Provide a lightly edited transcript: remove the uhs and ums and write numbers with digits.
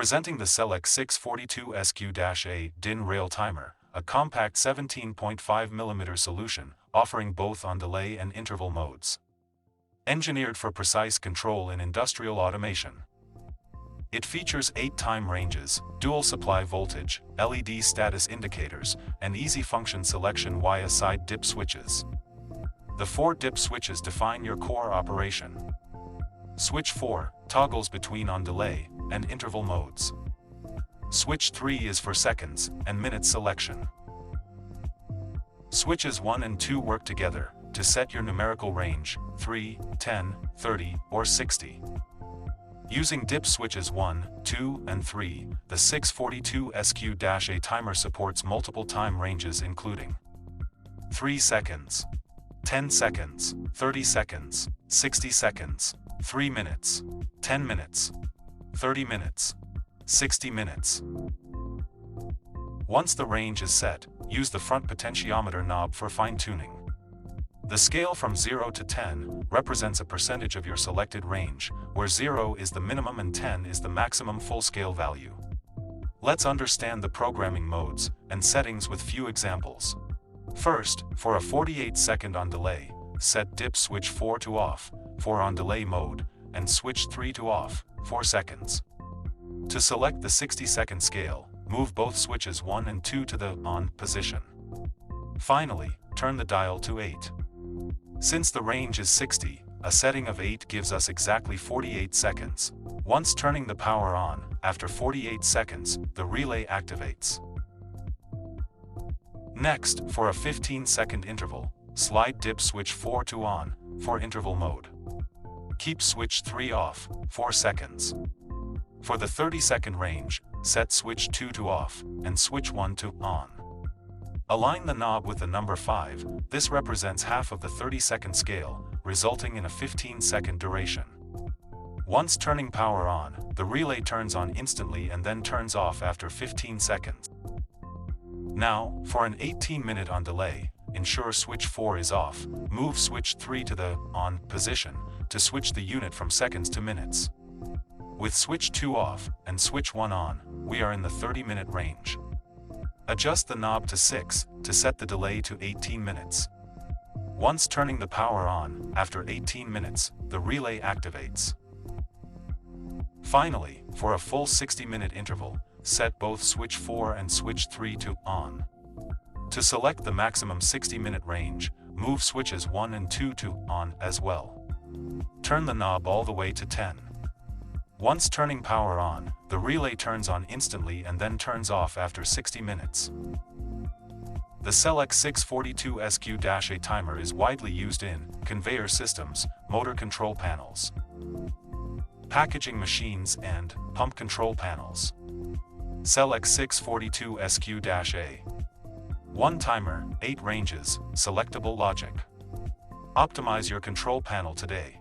Presenting the Selec 642SQ-A DIN rail timer, a compact 17.5mm solution, offering both on-delay and interval modes. Engineered for precise control in industrial automation. It features 8 time ranges, dual supply voltage, LED status indicators, and easy function selection via side dip switches. The 4 dip switches define your core operation. Switch 4 toggles between on-delay and interval modes. Switch 3 is for seconds and minutes selection. Switches 1 and 2 work together to set your numerical range, 3, 10, 30, or 60. Using dip switches 1, 2, and 3, the 642SQ-A timer supports multiple time ranges including 3 seconds, 10 seconds, 30 seconds, 60 seconds, 3 minutes, 10 minutes, 30 minutes, 60 minutes. Once the range is set, use the front potentiometer knob for fine-tuning. The scale from 0 to 10 represents a percentage of your selected range, where 0 is the minimum and 10 is the maximum full-scale value. Let's understand the programming modes and settings with few examples. First, for a 48-second on-delay, set dip switch 4 to off, for on-delay mode, and switch 3 to off, 4 seconds. To select the 60-second scale, move both switches 1 and 2 to the on position. Finally, turn the dial to 8. Since the range is 60, a setting of 8 gives us exactly 48 seconds. Once turning the power on, after 48 seconds, the relay activates. Next, for a 15-second interval, slide dip switch 4 to on, for interval mode. Keep switch 3 off, 4 seconds. For the 30-second range, set switch 2 to off, and switch 1 to on. Align the knob with the number 5, this represents half of the 30-second scale, resulting in a 15-second duration. Once turning power on, the relay turns on instantly and then turns off after 15 seconds. Now, for an 18-minute on-delay, ensure switch 4 is off, move switch 3 to the on position to switch the unit from seconds to minutes. With switch 2 off and switch 1 on, we are in the 30-minute range. Adjust the knob to 6 to set the delay to 18 minutes. Once turning the power on, after 18 minutes, the relay activates. Finally, for a full 60-minute interval, set both switch 4 and switch 3 to on. To select the maximum 60-minute range, move switches 1 and 2 to on as well. Turn the knob all the way to 10. Once turning power on, the relay turns on instantly and then turns off after 60 minutes. The Selec 642SQ-A timer is widely used in conveyor systems, motor control panels, packaging machines, and pump control panels. Selec 642SQ-A. 1 timer, 8 ranges, selectable logic. Optimize your control panel today.